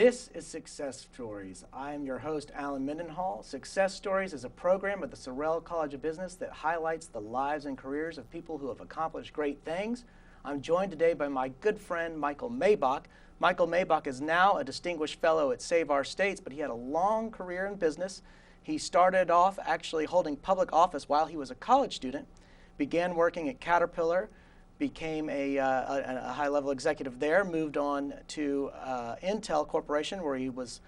This is Success Stories. I am your host, Alan Mendenhall. Success Stories is a program at the Sorrell College of Business that highlights the lives and careers of people who have accomplished great things. I'm joined today by my good friend, Michael Maibach. Michael Maibach is now a distinguished fellow at Save Our States, but he had a long career in business. He started off actually holding public office while he was a college student, began working at Caterpillar, became a high-level executive there, moved on to Intel Corporation, where he was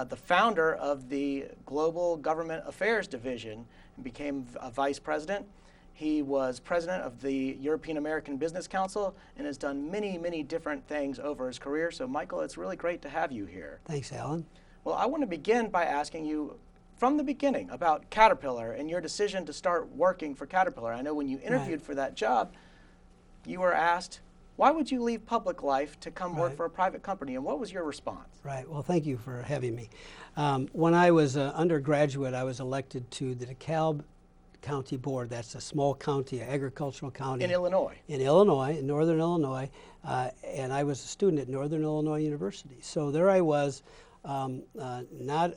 the founder of the Global Government Affairs Division, and became a vice president. He was president of the European American Business Council and has done many, many different things over his career. So, Michael, it's really great to have you here. Thanks, Alan. Well, I want to begin by asking you from the beginning about Caterpillar and your decision to start working for Caterpillar. I know when you interviewed for that job, you were asked, why would you leave public life to come work for a private company? And what was your response? Right. Well, thank you for having me. When I was an undergraduate, I was elected to the DeKalb County Board. That's a small county, an agricultural county. In Illinois? In Illinois, in northern Illinois. And I was a student at Northern Illinois University. So there I was, not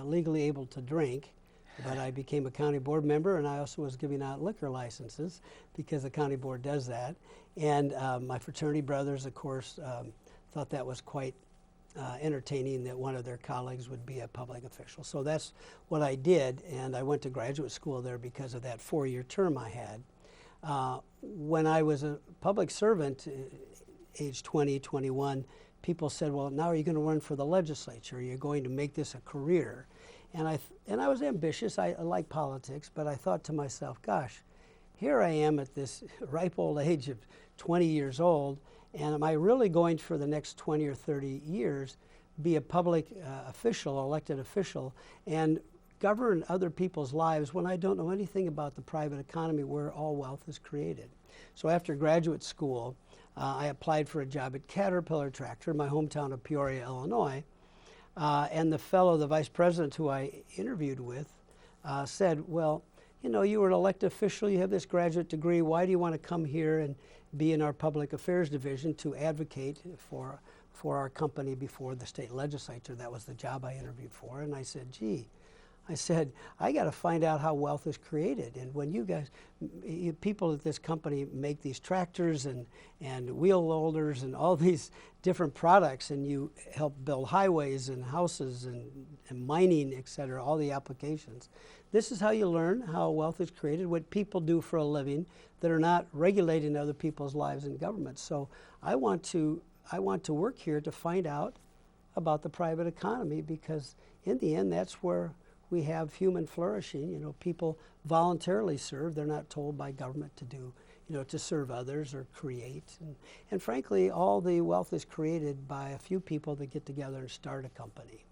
legally able to drink, but I became a county board member, and I also was giving out liquor licenses because the county board does that. And my fraternity brothers, of course, thought that was quite entertaining that one of their colleagues would be a public official. So that's what I did, and I went to graduate school there because of that 4-year term I had. When I was a public servant, age 20, 21, people said, well, now are you going to run for the legislature? Are you going to make this a career? And I was ambitious. I like politics, but I thought to myself, gosh, here I am at this ripe old age of 20 years old, and am I really going to, for the next 20 or 30 years, be a public official, elected official, and govern other people's lives when I don't know anything about the private economy where all wealth is created? So after graduate school, I applied for a job at Caterpillar Tractor, my hometown of Peoria, Illinois. And the vice president who I interviewed with said, well, you know, you were an elected official, you have this graduate degree, why do you want to come here and be in our public affairs division to advocate for our company before the state legislature? That was the job I interviewed for. And I said, gee, I got to find out how wealth is created. And when people at this company make these tractors and wheel loaders and all these different products, and you help build highways and houses and mining, et cetera, all the applications. This is how you learn how wealth is created, what people do for a living that are not regulating other people's lives in government. So I want to work here to find out about the private economy, because in the end, that's where we have human flourishing. You know, people voluntarily serve. They're not told by government to do, you know, to serve others or create. And frankly, all the wealth is created by a few people that get together and start a company.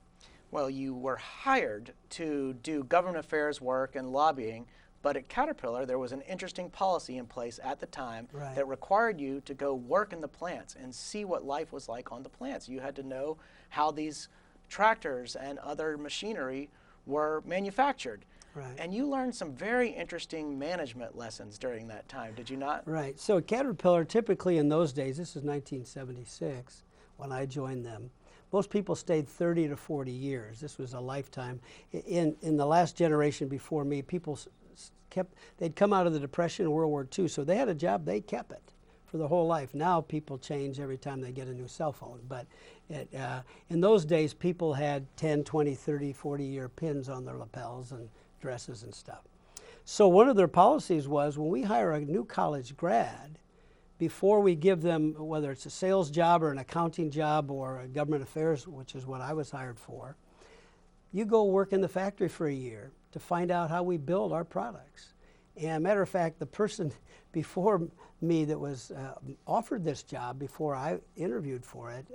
Well, you were hired to do government affairs work and lobbying, but at Caterpillar, there was an interesting policy in place at the time that required you to go work in the plants and see what life was like on the plants. You had to know how these tractors and other machinery were manufactured. Right. And you learned some very interesting management lessons during that time, did you not? Right. So at Caterpillar, typically in those days, this is 1976 when I joined them, most people stayed 30 to 40 years. This was a lifetime. In the last generation before me, people they'd come out of the Depression and World War II, so they had a job, they kept it for the whole life. Now people change every time they get a new cell phone. But in those days, people had 10, 20, 30, 40-year pins on their lapels and dresses and stuff. So one of their policies was when we hire a new college grad, before we give them, whether it's a sales job or an accounting job or a government affairs, which is what I was hired for, you go work in the factory for a year to find out how we build our products. And matter of fact, the person before me that was offered this job before I interviewed for it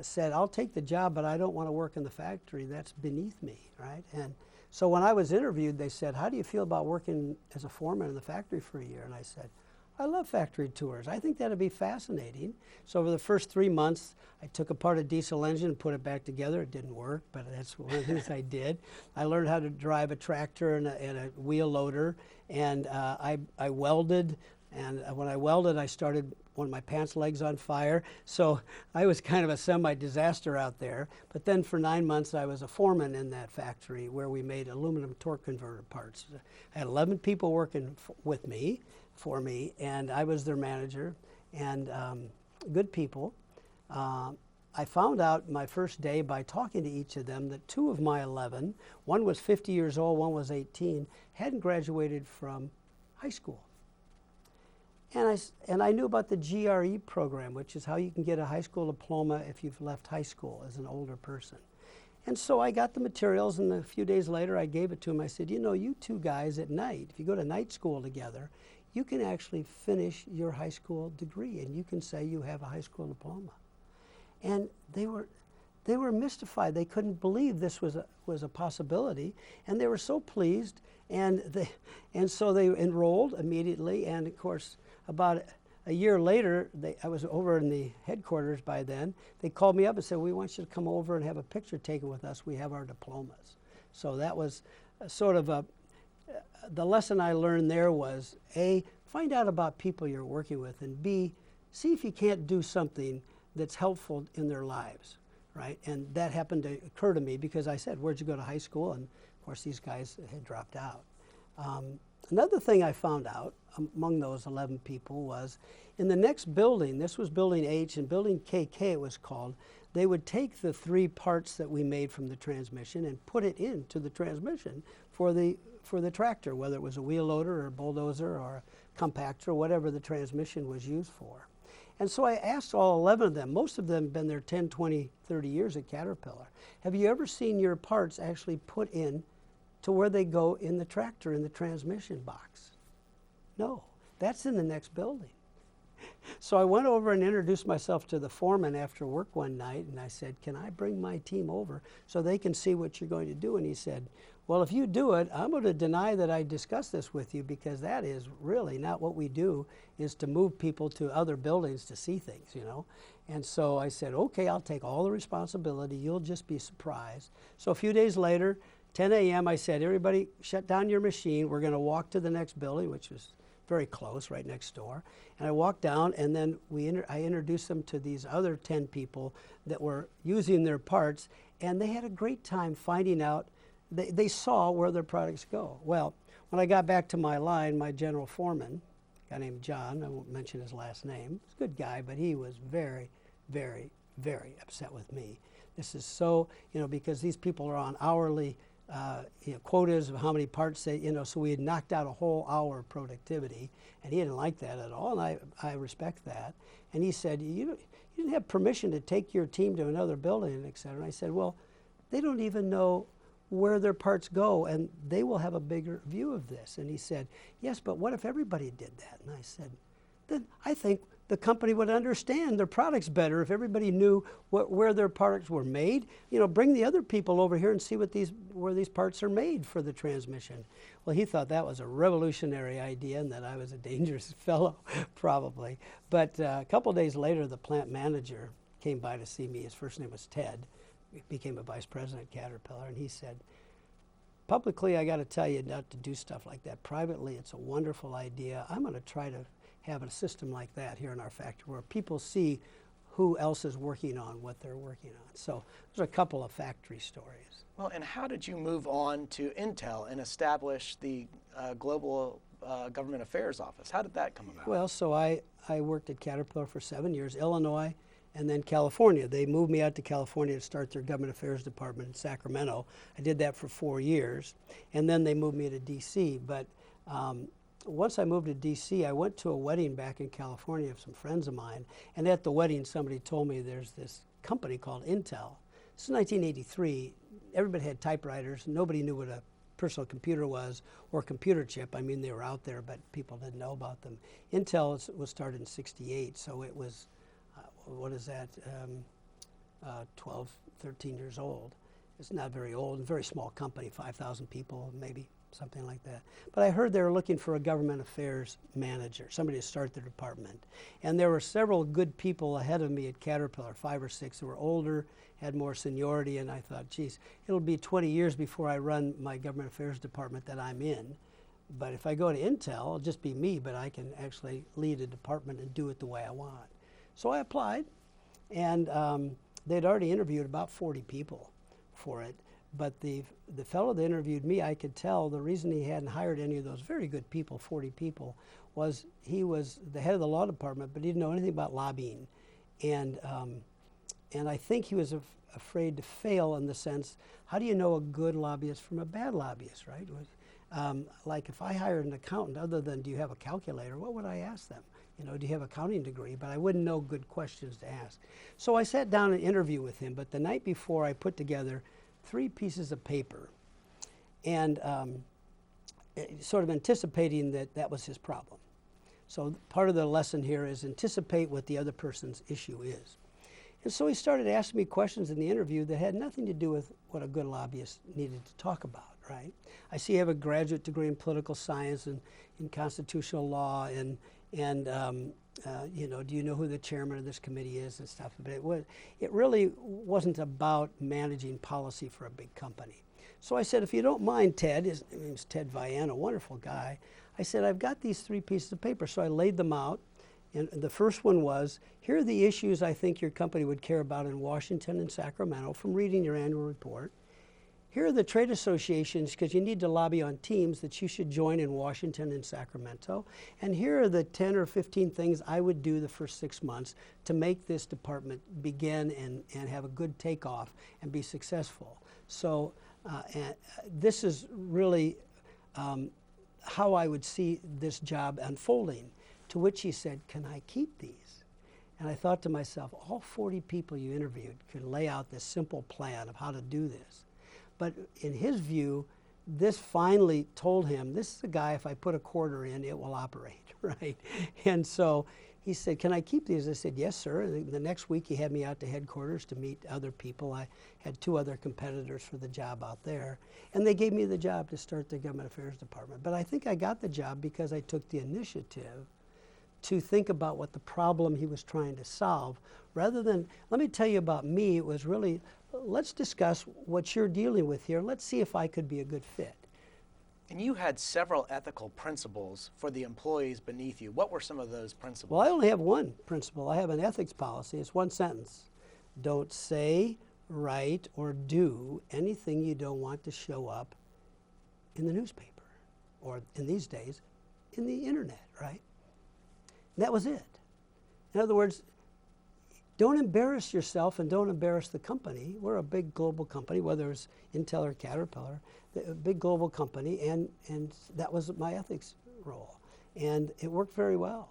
said, I'll take the job, but I don't want to work in the factory. That's beneath me, right? And so when I was interviewed, they said, how do you feel about working as a foreman in the factory for a year? And I said, I love factory tours. I think that'd be fascinating. So over the first 3 months, I took apart a diesel engine and put it back together. It didn't work, but that's one of the things I did. I learned how to drive a tractor and a wheel loader, and I welded And when I welded, I started one of my pants legs on fire. So I was kind of a semi-disaster out there. But then for 9 months, I was a foreman in that factory where we made aluminum torque converter parts. I had 11 people working with me, for me, and I was their manager, and good people. I found out my first day by talking to each of them that 2 of my 11, one was 50 years old, one was 18, hadn't graduated from high school. And I knew about the GRE program, which is how you can get a high school diploma if you've left high school as an older person. And so I got the materials, and a few days later I gave it to them. I said, you know, you 2 guys at night, if you go to night school together, you can actually finish your high school degree, and you can say you have a high school diploma. And they were mystified. They couldn't believe this was a possibility, and they were so pleased. And so they enrolled immediately. And of course, about a year later, I was over in the headquarters by then. They called me up and said, "We want you to come over and have a picture taken with us. We have our diplomas." So that was sort of the lesson I learned there was A, find out about people you're working with, and B, see if you can't do something that's helpful in their lives, right? And that happened to occur to me because I said, "Where'd you go to high school?" And of course, these guys had dropped out. Another thing I found out among those 11 people was in the next building, this was building H, and building KK it was called, they would take the 3 parts that we made from the transmission and put it into the transmission for the tractor, whether it was a wheel loader or a bulldozer or a compactor or whatever the transmission was used for. And so I asked all 11 of them, most of them have been there 10, 20, 30 years at Caterpillar, have you ever seen your parts actually put in to where they go in the tractor in the transmission box? No, that's in the next building. So I went over and introduced myself to the foreman after work one night, and I said, "Can I bring my team over so they can see what you're going to do?" And he said, "Well, if you do it, I'm going to deny that I discussed this with you, because that is really not what we do, is to move people to other buildings to see things, you know." And so I said, "Okay, I'll take all the responsibility. You'll just be surprised." So a few days later, 10 a.m., I said, "Everybody shut down your machine. We're going to walk to the next building," which was very close, right next door. And I walked down, and then I introduced them to these other 10 people that were using their parts, and they had a great time finding out. They saw where their products go. Well, when I got back to my line, my general foreman, a guy named John, I won't mention his last name, he's a good guy, but he was very, very, very upset with me. This is so, because these people are on hourly quotas of how many parts they, so we had knocked out a whole hour of productivity, and he didn't like that at all, and I respect that. And he said, you didn't have permission to take your team to another building, et cetera. And I said, "Well, they don't even know where their parts go, and they will have a bigger view of this." And he said, "Yes, but what if everybody did that?" And I said, "Then I think the company would understand their products better if everybody knew where their products were made. Bring the other people over here and see where these parts are made for the transmission." Well, he thought that was a revolutionary idea and that I was a dangerous fellow, probably. But a couple days later, the plant manager came by to see me. His first name was Ted. He became a vice president at Caterpillar, and he said, "Publicly, I got to tell you not to do stuff like that. Privately, it's a wonderful idea. I'm going to try to have a system like that here in our factory where people see who else is working on what they're working on." So there's a couple of factory stories. Well, and how did you move on to Intel and establish the Global Government Affairs Office? How did that come about? Well, so I worked at Caterpillar for 7 years, Illinois, and then California. They moved me out to California to start their Government Affairs Department in Sacramento. I did that for 4 years, and then they moved me to D.C. But once I moved to D.C., I went to a wedding back in California of some friends of mine, and at the wedding somebody told me there's this company called Intel. This is 1983. Everybody had typewriters. Nobody knew what a personal computer was or computer chip. I mean, they were out there, but people didn't know about them. Intel was started in '68, so it was, 12, 13 years old. It's not very old, a very small company, 5,000 people, maybe, something like that. But I heard they were looking for a government affairs manager, somebody to start the department. And there were several good people ahead of me at Caterpillar, 5 or 6 who were older, had more seniority, and I thought, geez, it'll be 20 years before I run my government affairs department that I'm in. But if I go to Intel, it'll just be me, but I can actually lead a department and do it the way I want. So I applied, and they'd already interviewed about 40 people for it. But the fellow that interviewed me, I could tell the reason he hadn't hired any of those very good people, 40 people, was he was the head of the law department, but he didn't know anything about lobbying. And I think he was afraid to fail in the sense, how do you know a good lobbyist from a bad lobbyist, right? Like if I hired an accountant, other than do you have a calculator, what would I ask them? You know, do you have an accounting degree? But I wouldn't know good questions to ask. So I sat down and interviewed with him, but the night before I put together 3 pieces of paper and sort of anticipating that that was his problem. So part of the lesson here is anticipate what the other person's issue is. And so he started asking me questions in the interview that had nothing to do with what a good lobbyist needed to talk about, right? I see you have a graduate degree in political science and in constitutional law and you know, do you know who the chairman of this committee is and stuff? But it really wasn't about managing policy for a big company. So I said, if you don't mind, Ted, his name's Ted Vian, a wonderful guy. I said, I've got these 3 pieces of paper. So I laid them out. And the first one was, here are the issues I think your company would care about in Washington and Sacramento from reading your annual report. Here are the trade associations, because you need to lobby on teams that you should join in Washington and Sacramento. And here are the 10 or 15 things I would do the first 6 months to make this department begin and have a good takeoff and be successful. So this is really how I would see this job unfolding. To which he said, can I keep these? And I thought to myself, all 40 people you interviewed could lay out this simple plan of how to do this. But in his view, this finally told him, this is a guy, if I put a quarter in, it will operate, right? And so he said, can I keep these? I said, yes, sir. And the next week he had me out to headquarters to meet other people. I had 2 other competitors for the job out there. And they gave me the job to start the government affairs department. But I think I got the job because I took the initiative to think about what the problem he was trying to solve, rather than, let me tell you about me, it was really, let's discuss what you're dealing with here. Let's see if I could be a good fit. And you had several ethical principles for the employees beneath you. What were some of those principles? Well, I only have one principle. I have an ethics policy. It's one sentence. Don't say, write, or do anything you don't want to show up in the newspaper, or in these days, in the internet, right? That was it. In other words, don't embarrass yourself and don't embarrass the company. We're a big global company, whether it's Intel or Caterpillar, a big global company, and that was my ethics role. And it worked very well.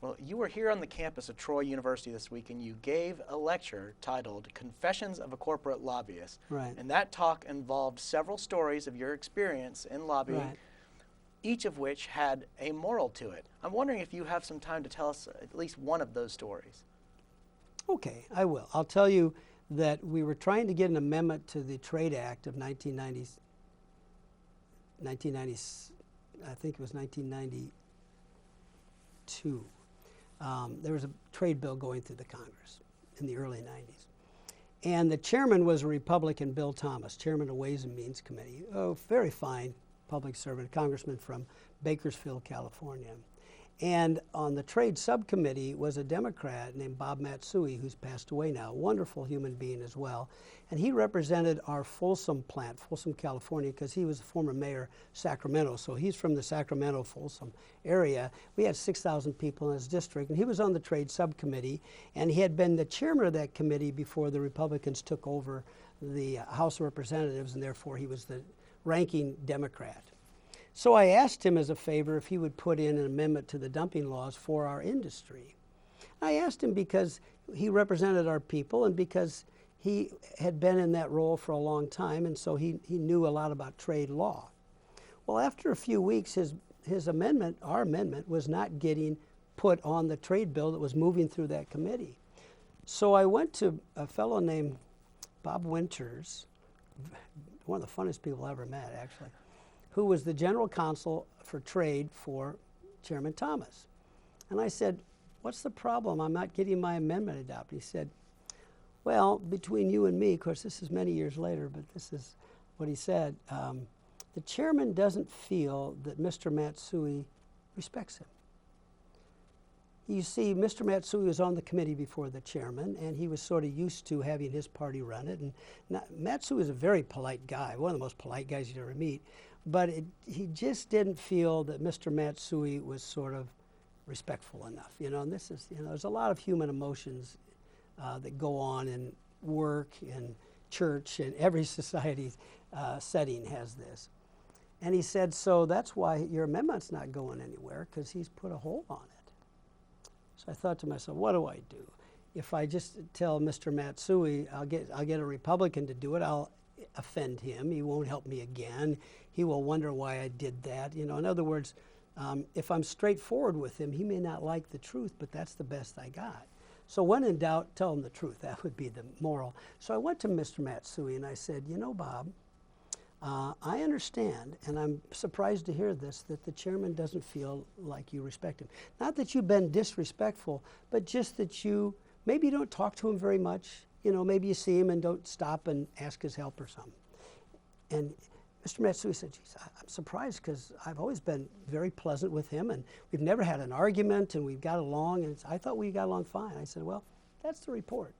Well, you were here on the campus of Troy University this week, and you gave a lecture titled Confessions of a Corporate Lobbyist. Right. And that talk involved several stories of your experience in lobbying, Right. each of which had a moral to it. I'm wondering if you have some time to tell us at least one of those stories. Okay, I will. I'll tell you that we were trying to get an amendment to the Trade Act of 1990, I think it was 1992. There was a trade bill going through the Congress in the early 90s. And the chairman was a Republican, Bill Thomas, chairman of Ways and Means Committee, a very fine public servant, a congressman from Bakersfield, California. And on the trade subcommittee was a Democrat named Bob Matsui, who's passed away now, a wonderful human being as well. And he represented our Folsom plant, Folsom, California, because he was the former mayor of Sacramento. So he's from the Sacramento, Folsom area. We had 6,000 people in his district, and he was on the trade subcommittee, and he had been the chairman of that committee before the Republicans took over the House of Representatives, and therefore he was the ranking Democrat. So I asked him as a favor if he would put in an amendment to the dumping laws for our industry. I asked him because he represented our people and because he had been in that role for a long time, and so he knew a lot about trade law. Well, after a few weeks, his amendment, our amendment, was not getting put on the trade bill that was moving through that committee. So I went to a fellow named Bob Winters, one of the funnest people I ever met, actually, who was the general counsel for trade for Chairman Thomas. And I said, what's the problem? I'm not getting my amendment adopted. He said, well, between you and me, of course, this is many years later, but this is what he said. the chairman doesn't feel that Mr. Matsui respects him. You see, Mr. Matsui was on the committee before the chairman, and he was sort of used to having his party run it. And Matsui is a very polite guy, one of the most polite guys you'd ever meet, but he just didn't feel that Mr. Matsui was sort of respectful enough, and this is, there's a lot of human emotions that go on in work and church, and every society setting has this. And he said, so that's why your amendment's not going anywhere, because he's put a hold on it. So I thought to myself, what do I do? If I just tell Mr. Matsui, I'll get a Republican to do it, I'll offend him. He won't help me again. He will wonder why I did that. In other words, if I'm straightforward with him, he may not like the truth, but that's the best I got. So when in doubt, tell him the truth. That would be the moral. So I went to Mr. Matsui and I said, Bob, I understand, and I'm surprised to hear this, that the chairman doesn't feel like you respect him. Not that you've been disrespectful, but just that you maybe don't talk to him very much. Maybe you see him and don't stop and ask his help or something. And Mr. Matsui said, geez, I'm surprised, because I've always been very pleasant with him, and we've never had an argument, and we've got along, and I thought we got along fine. I said, well, that's the report.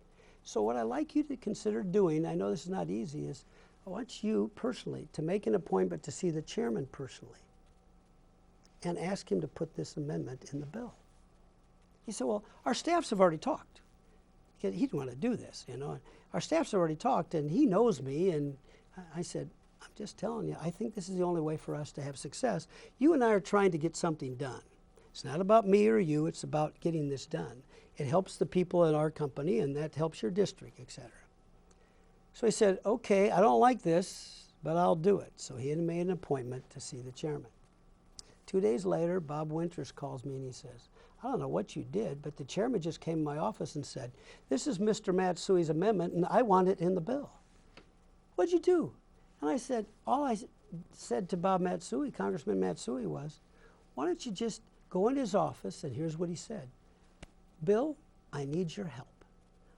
So what I'd like you to consider doing, I know this is not easy, is I want you personally to make an appointment to see the chairman personally and ask him to put this amendment in the bill. He said, well, our staffs have already talked. He didn't want to do this, Our staffs have already talked, and he knows me, and I said, I'm just telling you, I think this is the only way for us to have success. You and I are trying to get something done. It's not about me or you, it's about getting this done. It helps the people in our company, and that helps your district, etc. So he said, okay, I don't like this, but I'll do it. So he had made an appointment to see the chairman. 2 days later, Bob Winters calls me and he says, I don't know what you did, but the chairman just came to my office and said, this is Mr. Matsui's amendment, and I want it in the bill. What'd you do? And I said, all I said to Bob Matsui, Congressman Matsui, was, why don't you just go in his office, and here's what he said. Bill, I need your help.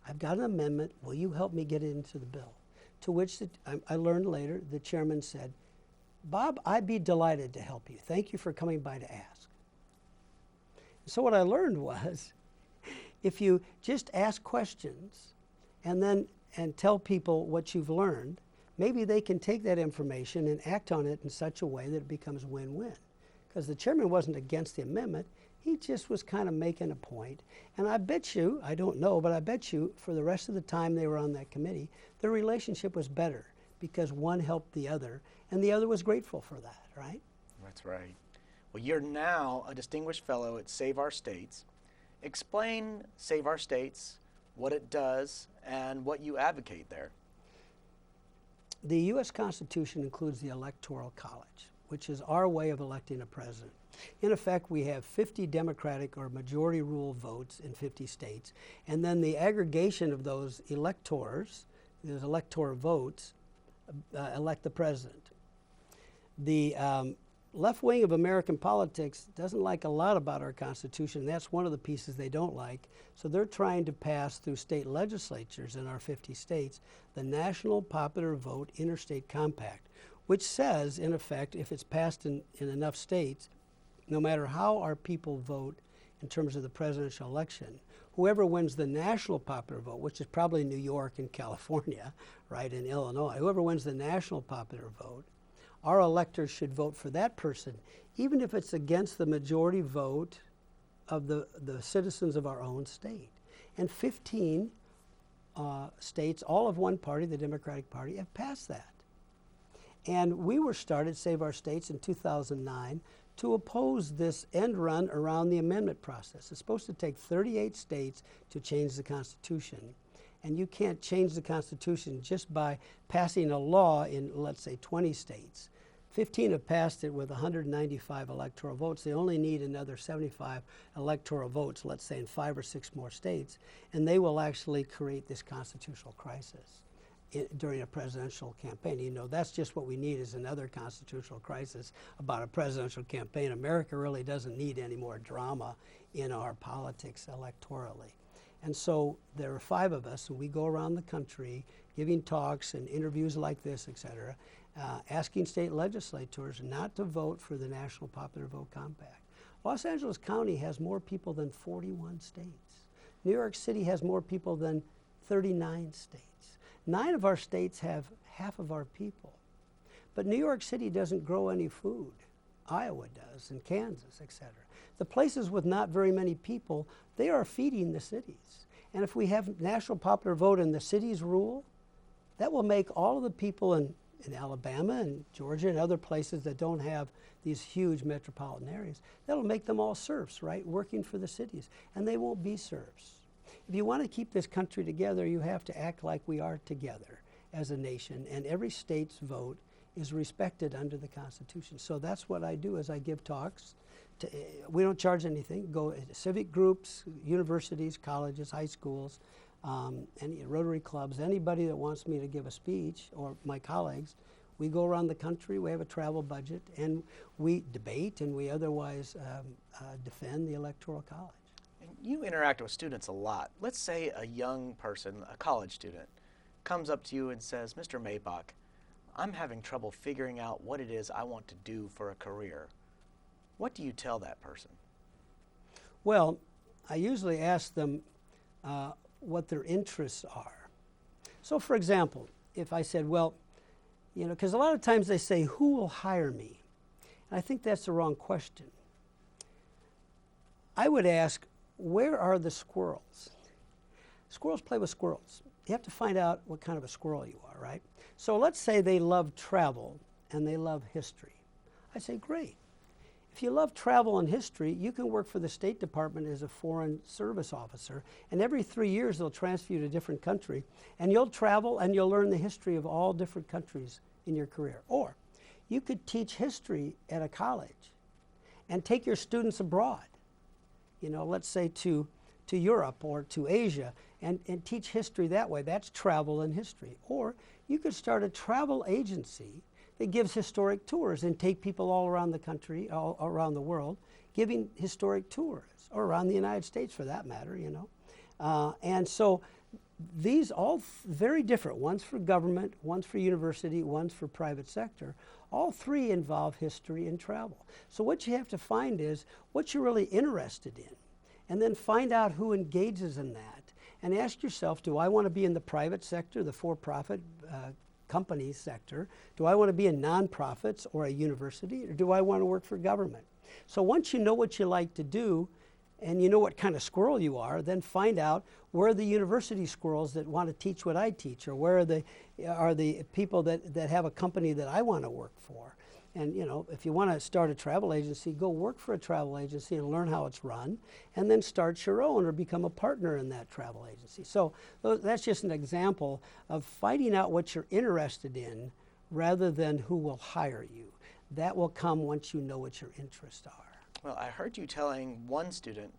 I've got an amendment. Will you help me get it into the bill? To which I learned later, the chairman said, Bob, I'd be delighted to help you. Thank you for coming by to ask. So what I learned was, if you just ask questions and tell people what you've learned, maybe they can take that information and act on it in such a way that it becomes win-win. Because the chairman wasn't against the amendment. He just was kind of making a point. And I bet you, I don't know, but I bet you for the rest of the time they were on that committee, their relationship was better because one helped the other, and the other was grateful for that, right? That's right. Well, you're now a distinguished fellow at Save Our States. Explain Save Our States, what it does, and what you advocate there. The U.S. Constitution includes the Electoral College, which is our way of electing a president. In effect, we have 50 Democratic or majority rule votes in 50 states, and then the aggregation of those electors, those elector votes, elect the president. The left wing of American politics doesn't like a lot about our Constitution, and that's one of the pieces they don't like. So they're trying to pass through state legislatures in our 50 states the National Popular Vote Interstate Compact, which says, in effect, if it's passed in enough states, no matter how our people vote in terms of the presidential election, whoever wins the national popular vote, which is probably New York and California, right, and Illinois, whoever wins the national popular vote, our electors should vote for that person, even if it's against the majority vote of the citizens of our own state. And 15 states, all of one party, the Democratic Party, have passed that. And we were started, Save Our States, in 2009 to oppose this end run around the amendment process. It's supposed to take 38 states to change the Constitution. And you can't change the Constitution just by passing a law in, let's say, 20 states. 15 have passed it with 195 electoral votes. They only need another 75 electoral votes, let's say, in 5 or 6 more states, and they will actually create this constitutional crisis during a presidential campaign. You know, that's just what we need, is another constitutional crisis about a presidential campaign. America really doesn't need any more drama in our politics electorally. And so there are 5 of us, and we go around the country giving talks and interviews like this, et cetera. asking state legislators not to vote for the National Popular Vote Compact. Los Angeles County has more people than 41 states. New York City has more people than 39 states. 9 of our states have half of our people. But New York City doesn't grow any food. Iowa does, and Kansas, etc. The places with not very many people, they are feeding the cities. And if we have national popular vote and the cities rule, that will make all of the people in Alabama and Georgia and other places that don't have these huge metropolitan areas, that'll make them all serfs, right, working for the cities. And they won't be serfs. If you want to keep this country together, you have to act like we are together as a nation, and every state's vote is respected under the Constitution. So that's what I do, is I give talks. We don't charge anything. Go to civic groups, universities, colleges, high schools, any Rotary clubs, anybody that wants me to give a speech, or my colleagues. We go around the country, we have a travel budget, and we debate, and we otherwise defend the Electoral College. And you interact with students a lot. Let's say a young person, a college student, comes up to you and says, Mr. Maibach, I'm having trouble figuring out what it is I want to do for a career. What do you tell that person? Well, I usually ask them what their interests are. So for example, if I said, well, you know, because a lot of times they say, who will hire me? And I think that's the wrong question. I would ask, where are the squirrels? Squirrels play with squirrels. You have to find out what kind of a squirrel you are, right? So let's say they love travel and they love history. I say, great. If you love travel and history, you can work for the State Department as a foreign service officer, and every 3 years they'll transfer you to a different country, and you'll travel and you'll learn the history of all different countries in your career. Or you could teach history at a college and take your students abroad, you know, let's say to Europe or to Asia, and teach history that way. That's travel and history. Or you could start a travel agency that gives historic tours and take people all around the country, all around the world, giving historic tours, or around the United States for that matter, you know. And so these all very different, one's for government, one's for university, one's for private sector. All three involve history and travel. So what you have to find is what you're really interested in, and then find out who engages in that, and ask yourself, do I want to be in the private sector, the for-profit company sector? Do I want to be in nonprofits or a university, or do I want to work for government? So once you know what you like to do, and you know what kind of squirrel you are, then find out where are the university squirrels that want to teach what I teach, or where are the people that have a company that I want to work for. And you know, if you want to start a travel agency, go work for a travel agency and learn how it's run, and then start your own or become a partner in that travel agency. So that's just an example of finding out what you're interested in rather than who will hire you. That will come once you know what your interests are. Well, I heard you telling one student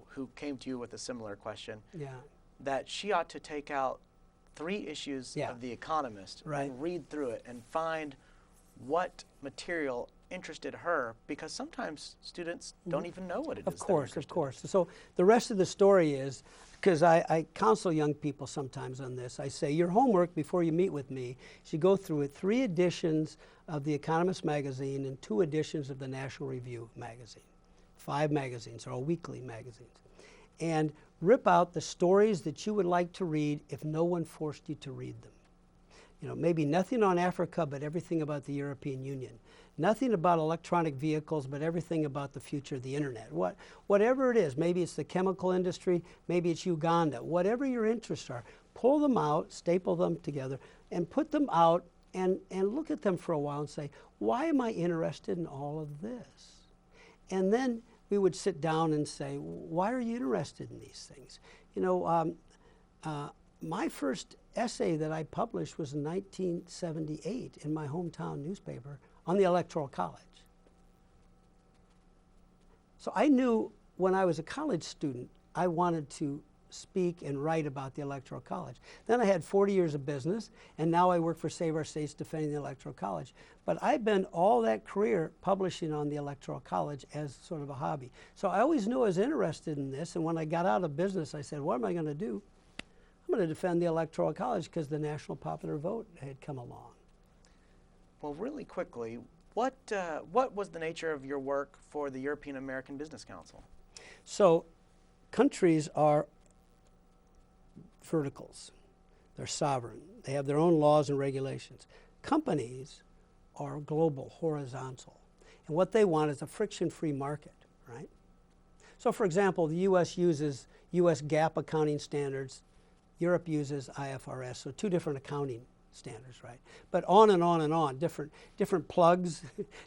who came to you with a similar question that she ought to take out 3 issues of The Economist and read through it and find what material interested her, because sometimes students don't even know what it is. Of course. So the rest of the story is, because I counsel young people sometimes on this, I say your homework before you meet with me, you should go through it 3 editions of The Economist magazine and 2 editions of the National Review magazine. 5 magazines, or weekly magazines. And rip out the stories that you would like to read if no one forced you to read them. You know, maybe nothing on Africa, but everything about the European Union. Nothing about electronic vehicles, but everything about the future of the internet. Whatever it is, maybe it's the chemical industry, maybe it's Uganda, whatever your interests are, pull them out, staple them together, and put them out and look at them for a while and say, why am I interested in all of this? And then we would sit down and say, why are you interested in these things? You know, my first essay that I published was in 1978 in my hometown newspaper on the Electoral College. So I knew when I was a college student, I wanted to speak and write about the Electoral College. Then I had 40 years of business, and now I work for Save Our States defending the Electoral College. But I've been all that career publishing on the Electoral College as sort of a hobby. So I always knew I was interested in this, and when I got out of business, I said, what am I going to do? I'm going to defend the Electoral College, because the National Popular Vote had come along. Well, really quickly, what was the nature of your work for the European American Business Council? So countries are verticals. They're sovereign. They have their own laws and regulations. Companies are global, horizontal. And what they want is a friction-free market, right? So for example, the U.S. uses U.S. GAAP accounting standards. Europe uses IFRS, so two different accounting standards, right? But on and on and on, different plugs,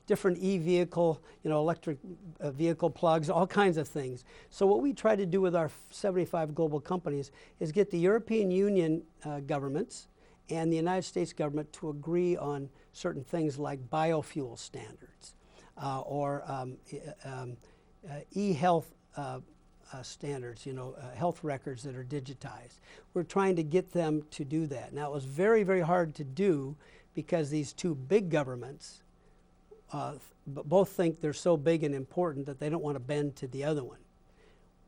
different e-vehicle, electric vehicle plugs, all kinds of things. So what we try to do with our 75 global companies is get the European Union governments and the United States government to agree on certain things like biofuel standards or e-health standards, health records that are digitized. We're trying to get them to do that. Now, it was very, very hard to do because these two big governments both think they're so big and important that they don't want to bend to the other one.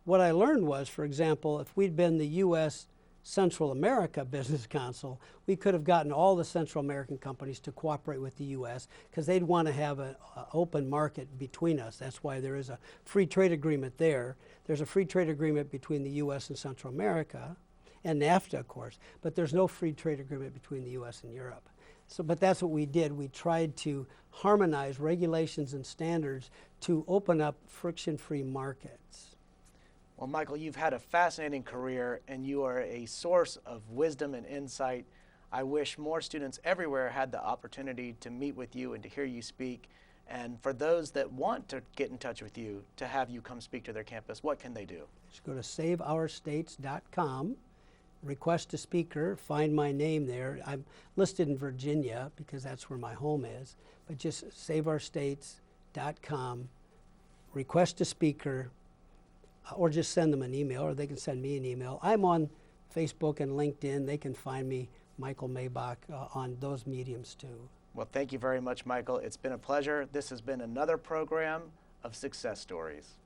What I learned was, for example, if we'd been the U.S. Central America Business Council, we could have gotten all the Central American companies to cooperate with the U.S. because they'd want to have an open market between us. That's why there is a free trade agreement there. There's a free trade agreement between the U.S. and Central America, and NAFTA, of course, but there's no free trade agreement between the U.S. and Europe. So, but that's what we did. We tried to harmonize regulations and standards to open up friction-free markets. Well, Michael, you've had a fascinating career, and you are a source of wisdom and insight. I wish more students everywhere had the opportunity to meet with you and to hear you speak. And for those that want to get in touch with you, to have you come speak to their campus, what can they do? Just go to saveourstates.com, request a speaker, find my name there. I'm listed in Virginia because that's where my home is, but just saveourstates.com, request a speaker, or just send them an email, or they can send me an email. I'm on Facebook and LinkedIn. They can find me, Michael Maibach, on those mediums too. Well, thank you very much, Michael. It's been a pleasure. This has been another program of Success Stories.